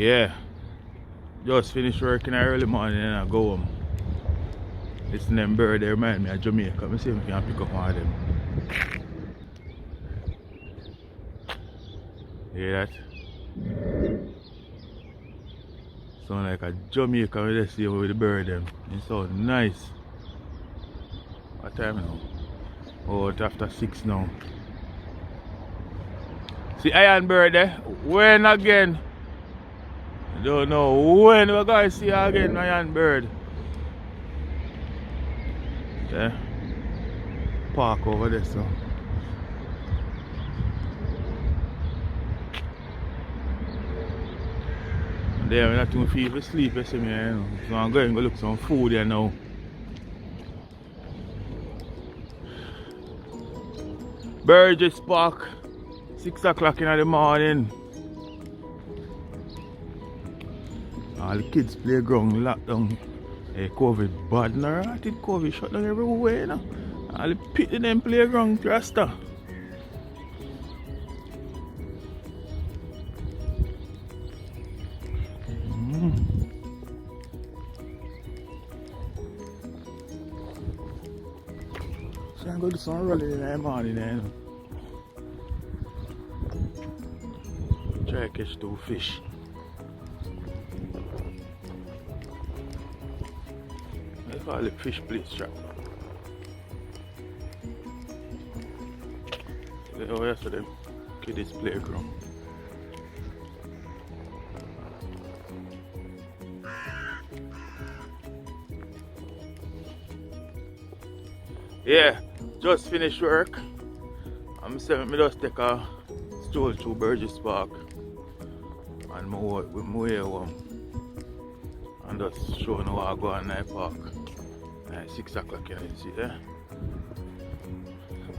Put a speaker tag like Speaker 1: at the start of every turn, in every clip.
Speaker 1: Yeah, just finished working early morning and I go home. Listen them bird, they remind me of Jamaica. Let me see if I can pick up one of them. Hear that? Sound like a Jamaica with this here with the bird them. It sounds nice. What time now? Oh, it's after 6 now. See iron bird there? When again? I don't know when we're going to see her again, iron bird. Yeah. Park over there, so. There, I'm not too feel for sleep, you see me, you know. So I'm going to go look some food here now. Burgess Park, 6 o'clock in the morning. All the kids playground locked down. Hey, COVID bad now. I think COVID shut down everywhere, you know. All the pit in them playground cluster. So I'm going to do some rolling in the morning, you know. Try to catch 2 fish. I call it fish plate trap. Oh, yes, for them kids playground. Yeah, just finished work. I'm saying me just take a stroll through Burgess Park and my way home. And just showing how I go on night park. 6 o'clock, you see there.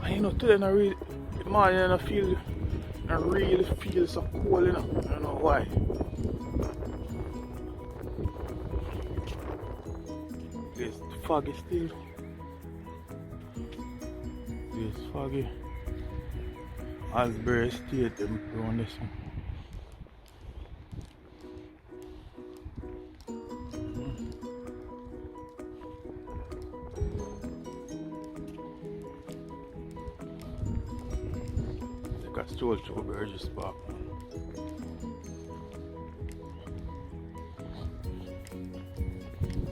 Speaker 1: And you know, today I really, the morning I really feel so cold, you know. I don't know why. It's foggy still. It's foggy. Asbury State around this one. Take a stroll through Burgess Park.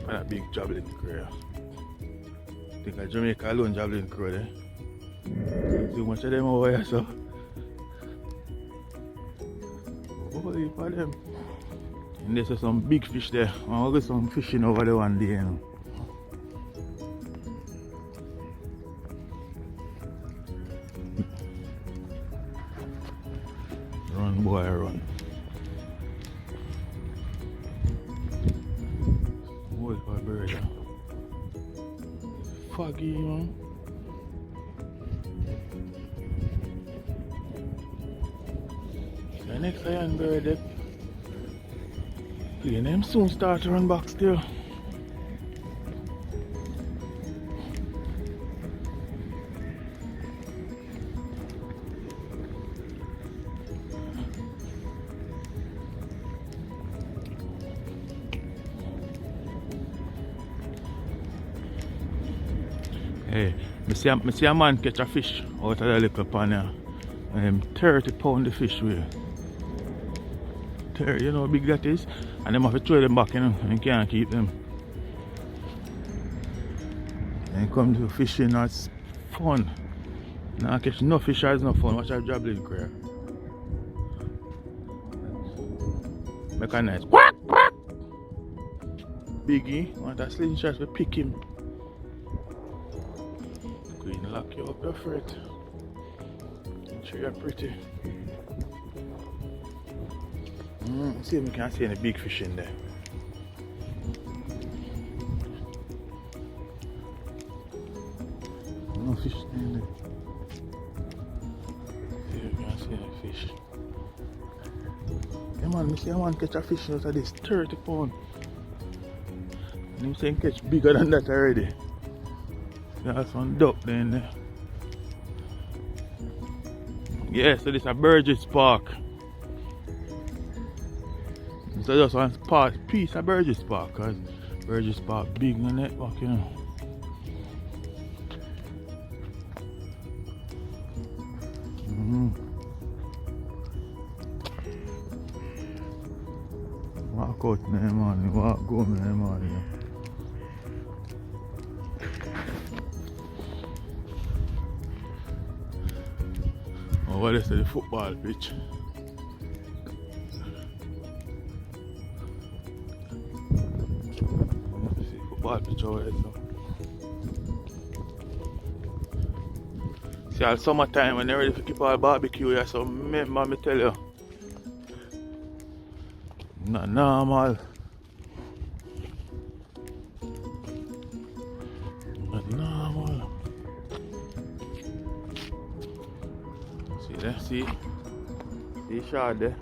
Speaker 1: And a big javelin crew. I think a Jamaica alone javelin crew there. Too much of them over here, so. Holy for them. And there's some big fish there. I'll get some fishing over there one day, you know. Run, boy, run. Holy for bird. It's foggy, man. The next iron bird, them soon start to run back still. Hey, I see a man catch a fish out of the little pond here. 30 pound the fish weigh. You know how big that is? And them have to throw them back, you know, and you can't keep them. And come to fishing, that's fun. Now catch no fish is no fun. Watch our javelin crew. Make a nice quack quack. Biggie, want a slingshot to pick him. Queen lock you up your freight. I'm sure you're pretty. See if we can see any big fish in there. No fish in there. See if we can see any fish. Yeah man, I see a man catch a fish out of this 30 pound. And I'm saying catch bigger than that already. There's one duck there in there. Yeah, so this is a Burgess Park. So just one piece of Burgess Park, cause Burgess Park big in the network, you know. Walk out in the morning, walk home in the morning. Oh, what is the football pitch? See football pitch over there, so. See, all summertime when they're ready to keep all barbecue, yeah, so remember me tell you. Not normal. Not normal. See there, see shot there.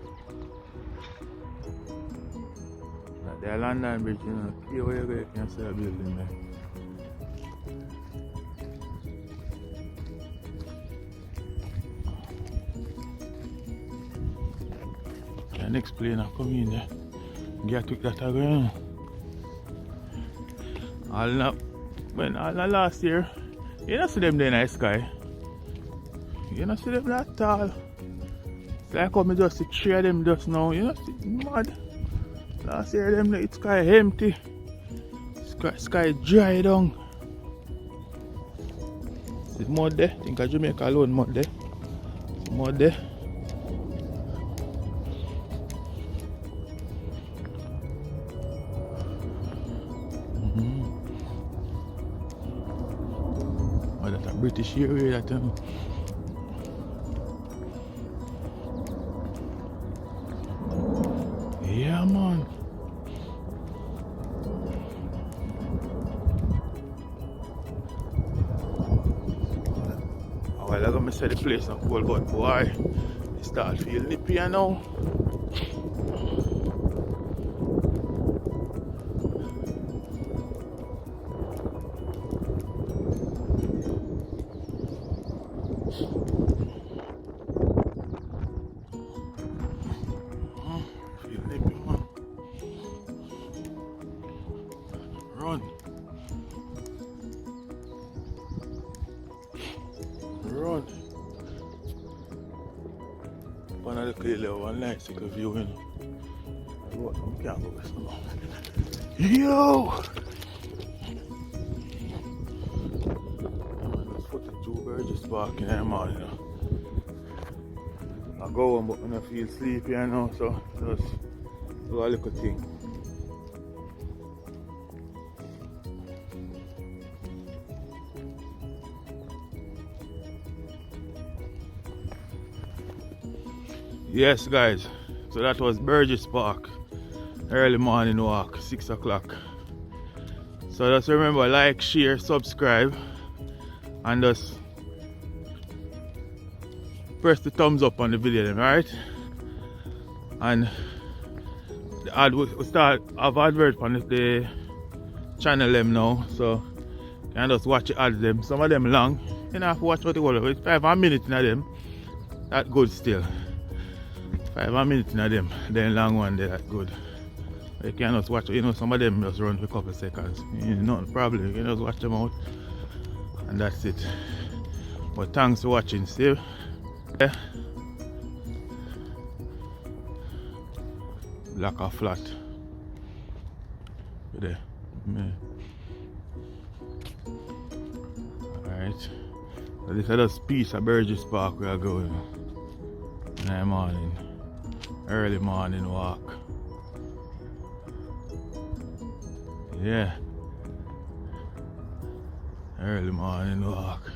Speaker 1: Like the London Bridge, you know, here where you go, you can see a building there. Can explain, I come in there. Get to that again. All last year, you don't see them there in the sky. You don't see them that tall. It's like how me just see three of them just now. You know, see mad. Last year them the sky empty. Sky dry down. See mud there. I think of Jamaica alone mud there. See mud there. Oh, that's a British area that yeah, man. A while ago I said the place not cold, but boy, it start feel nippy now. Feel nippy, man. Run. Run. One of the clear one nice view, you know. I can't go this now. Yo! I'm just 42 Burgess Park in the morning, you know. I go home, but I feel sleepy, you know, so just do a little thing. Yes, guys, so that was Burgess Park, early morning walk, 6 o'clock. So just remember, like, share, subscribe, and just press the thumbs up on the video, alright? And the ad will start have advert on the channel them now, so you can just watch the ads them. Some of them long, you don't have to watch what they call it. It's 5 minutes in them. That good still. 5 minutes in them, then long one they that good. You can just watch, you know, some of them just run for a couple of seconds. You know, no problem. You can just watch them out and that's it. But thanks for watching. See? Yeah. Black or flat. There. Alright. So this is just piece of Burgess Park we are going. In the morning. Early morning walk. Yeah. Early morning walk.